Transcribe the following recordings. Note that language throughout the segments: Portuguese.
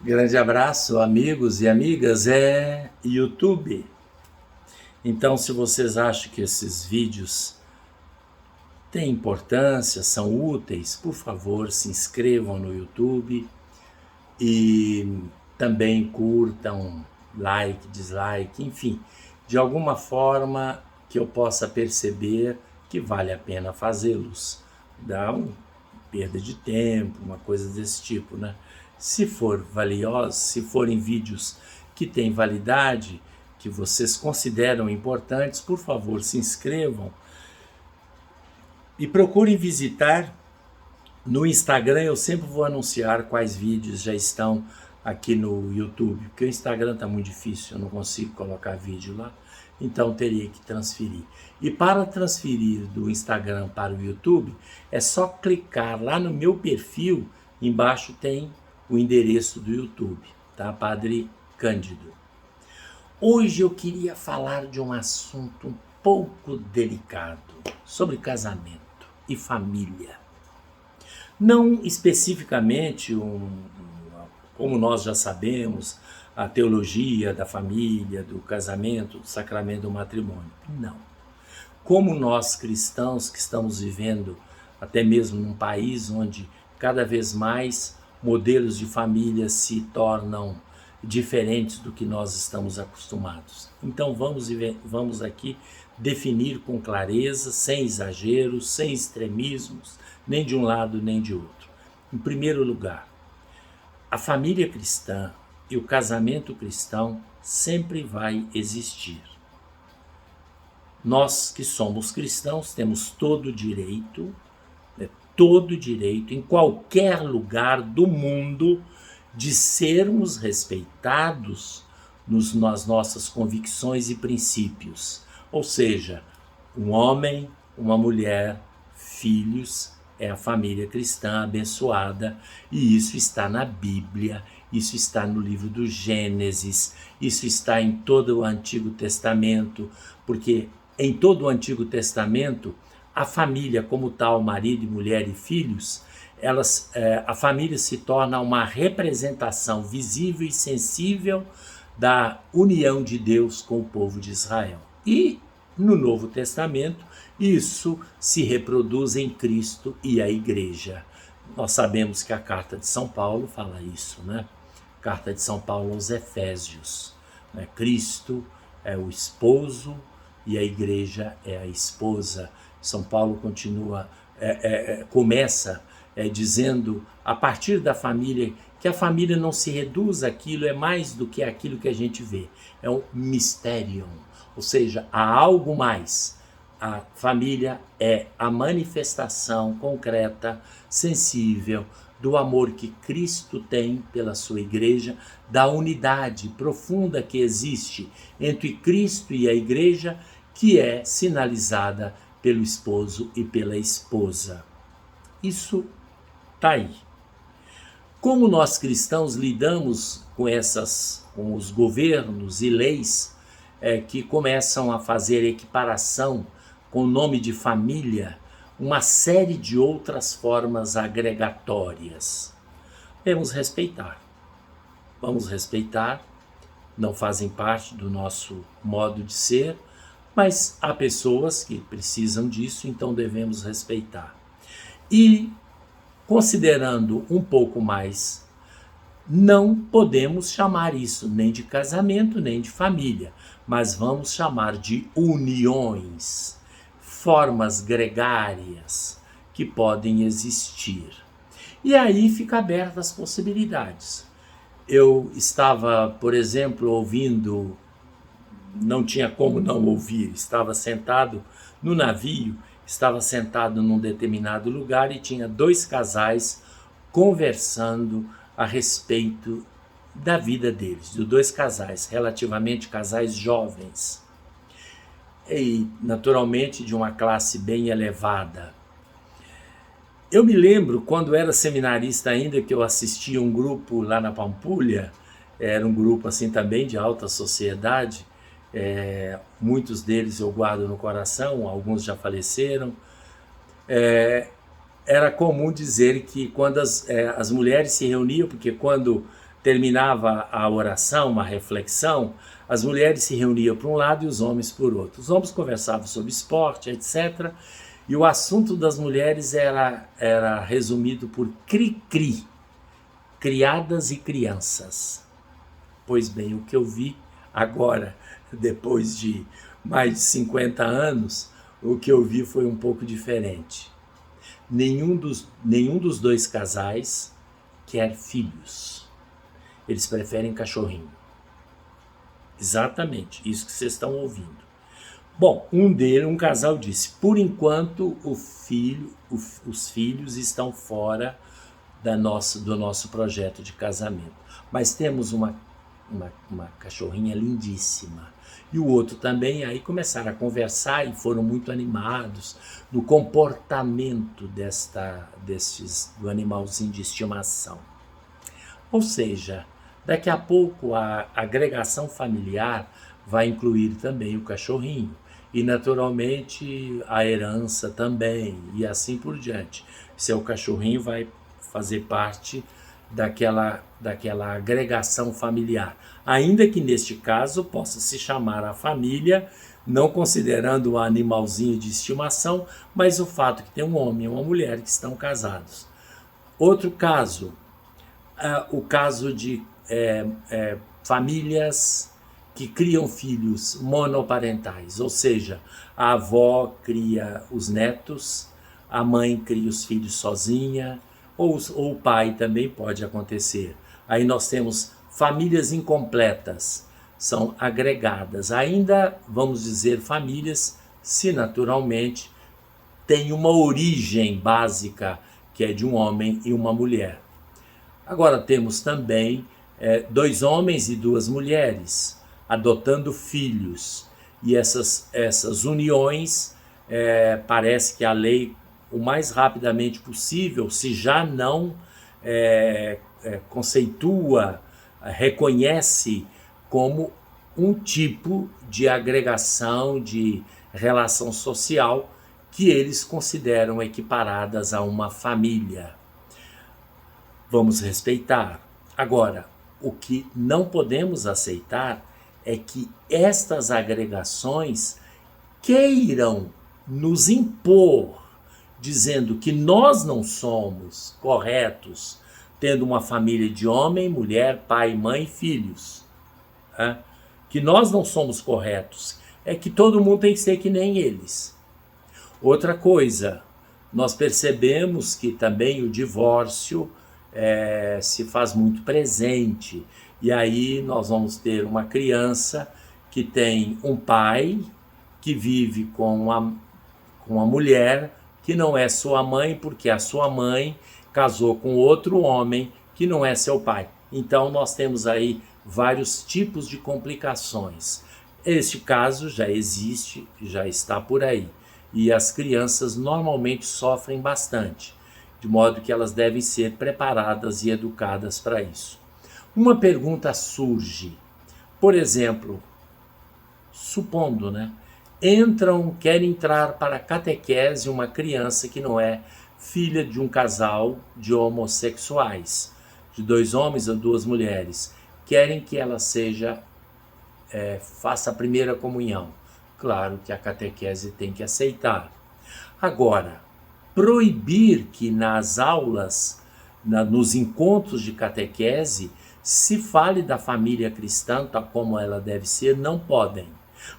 Grande abraço, amigos e amigas. É YouTube. Então, se vocês acham que esses vídeos têm importância, são úteis, por favor, se inscrevam no YouTube e também curtam, like, dislike, enfim, de alguma forma que eu possa perceber que vale a pena fazê-los. Dá uma perda de tempo, uma coisa desse tipo, né? Se for valioso, se forem vídeos que têm validade, que vocês consideram importantes, por favor, se inscrevam e procurem visitar no Instagram. Eu sempre vou anunciar quais vídeos já estão aqui no YouTube, porque o Instagram está muito difícil, eu não consigo colocar vídeo lá, então teria que transferir. E para transferir do Instagram para o YouTube, é só clicar lá no meu perfil, embaixo tem o endereço do YouTube, tá? Padre Cândido. Hoje eu queria falar de um assunto um pouco delicado, sobre casamento e família. Não especificamente, como nós já sabemos, a teologia da família, do casamento, do sacramento do matrimônio. Não. Como nós cristãos que estamos vivendo até mesmo num país onde cada vez mais modelos de família se tornam diferentes do que nós estamos acostumados. Então vamos aqui definir com clareza, sem exageros, sem extremismos, nem de um lado nem de outro. Em primeiro lugar, a família cristã e o casamento cristão sempre vai existir. Nós que somos cristãos temos todo o direito, em qualquer lugar do mundo, de sermos respeitados nas nossas convicções e princípios. Ou seja, um homem, uma mulher, filhos, é a família cristã abençoada, e isso está na Bíblia, isso está no livro do Gênesis, isso está em todo o Antigo Testamento, porque em todo o Antigo Testamento, a família como tal, marido, mulher e filhos, a família se torna uma representação visível e sensível da união de Deus com o povo de Israel. E no Novo Testamento, isso se reproduz em Cristo e a Igreja. Nós sabemos que a carta de São Paulo fala isso, né? Carta de São Paulo aos Efésios, né? Cristo é o esposo e a Igreja é a esposa. São Paulo começa dizendo, a partir da família, que a família não se reduz àquilo, é mais do que aquilo que a gente vê. É um mysterium, ou seja, há algo mais. A família é a manifestação concreta, sensível, do amor que Cristo tem pela sua igreja, da unidade profunda que existe entre Cristo e a igreja, que é sinalizada pelo esposo e pela esposa. Isso está aí. Como nós cristãos lidamos com os governos e leis que começam a fazer equiparação com o nome de família, uma série de outras formas agregatórias? Vamos respeitar, não fazem parte do nosso modo de ser, mas há pessoas que precisam disso, então devemos respeitar. E, considerando um pouco mais, não podemos chamar isso nem de casamento, nem de família, mas vamos chamar de uniões, formas gregárias que podem existir. E aí fica abertas as possibilidades. Eu estava, por exemplo, ouvindo, não tinha como não ouvir, estava sentado no navio, estava sentado num determinado lugar e tinha dois casais conversando a respeito da vida deles, de dois casais, relativamente casais jovens, e naturalmente de uma classe bem elevada. Eu me lembro, quando era seminarista ainda, que eu assistia um grupo lá na Pampulha, era um grupo assim também de alta sociedade, muitos deles eu guardo no coração, alguns já faleceram. Era comum dizer que quando as mulheres se reuniam, porque quando terminava a oração, uma reflexão, as mulheres se reuniam para um lado e os homens por outro. Os homens conversavam sobre esporte, etc. E o assunto das mulheres era resumido por cri-cri, criadas e crianças. Pois bem, o que eu vi agora, depois de mais de 50 anos, o que eu vi foi um pouco diferente. Nenhum dos dois casais quer filhos. Eles preferem cachorrinho. Exatamente, isso que vocês estão ouvindo. Bom, um casal disse, por enquanto os filhos estão fora do nosso projeto de casamento. Mas temos uma cachorrinha lindíssima. E o outro também, aí começaram a conversar e foram muito animados no comportamento do animalzinho de estimação. Ou seja, daqui a pouco a agregação familiar vai incluir também o cachorrinho. E naturalmente a herança também, e assim por diante. Seu cachorrinho vai fazer parte daquela agregação familiar. Ainda que neste caso possa se chamar a família, não considerando o animalzinho de estimação, mas o fato que tem um homem e uma mulher que estão casados. Outro caso, o caso de famílias que criam filhos monoparentais, ou seja, a avó cria os netos, a mãe cria os filhos sozinha, ou o pai também pode acontecer. Aí nós temos famílias incompletas, são agregadas. Ainda, vamos dizer, famílias, se naturalmente tem uma origem básica, que é de um homem e uma mulher. Agora temos também 2 homens e 2 mulheres adotando filhos. E essas uniões, parece que a lei, o mais rapidamente possível, se já não conceitua, reconhece como um tipo de agregação, de relação social que eles consideram equiparadas a uma família. Vamos respeitar. Agora, o que não podemos aceitar é que estas agregações queiram nos impor, dizendo que nós não somos corretos, tendo uma família de homem, mulher, pai, mãe e filhos. Que nós não somos corretos, é que todo mundo tem que ser que nem eles. Outra coisa, nós percebemos que também o divórcio se faz muito presente. E aí nós vamos ter uma criança que tem um pai que vive com uma mulher que não é sua mãe, porque a sua mãe casou com outro homem que não é seu pai. Então nós temos aí vários tipos de complicações. Este caso já existe, já está por aí. E as crianças normalmente sofrem bastante, de modo que elas devem ser preparadas e educadas para isso. Uma pergunta surge, por exemplo, supondo, quer entrar para a catequese uma criança que não é filha de um casal de homossexuais, de 2 homens ou 2 mulheres, querem que ela faça a primeira comunhão. Claro que a catequese tem que aceitar. Agora, proibir que nas aulas, nos encontros de catequese, se fale da família cristã, tal como ela deve ser, não podem.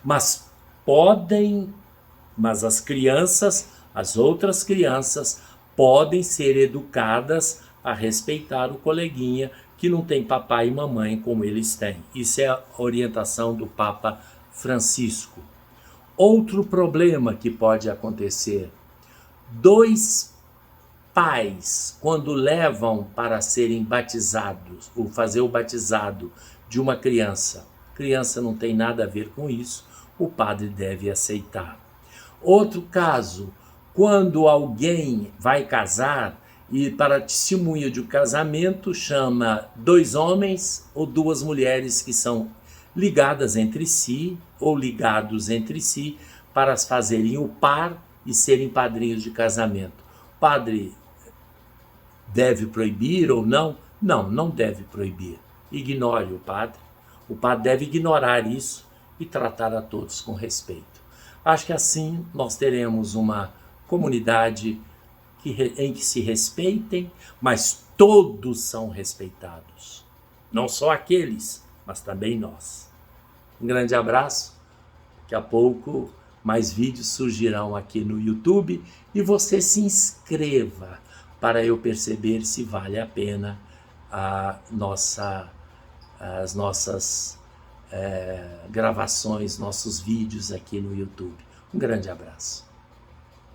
Mas as crianças, as outras crianças, podem ser educadas a respeitar o coleguinha que não tem papai e mamãe como eles têm. Isso é a orientação do Papa Francisco. Outro problema que pode acontecer: 2 pais, quando levam para serem batizados, ou fazer o batizado de uma criança, a criança não tem nada a ver com isso, o padre deve aceitar. Outro caso, quando alguém vai casar e para testemunho de um casamento chama 2 homens ou 2 mulheres que são ligadas entre si ou ligados entre si para fazerem o par e serem padrinhos de casamento. O padre deve proibir ou não? Não, não deve proibir. ignore o padre. O padre deve ignorar isso e tratar a todos com respeito. Acho que assim nós teremos uma comunidade em que se respeitem, mas todos são respeitados. Não só aqueles, mas também nós. Um grande abraço. Daqui a pouco mais vídeos surgirão aqui no YouTube e você se inscreva para eu perceber se vale a pena as nossas gravações, nossos vídeos aqui no YouTube. Um grande abraço.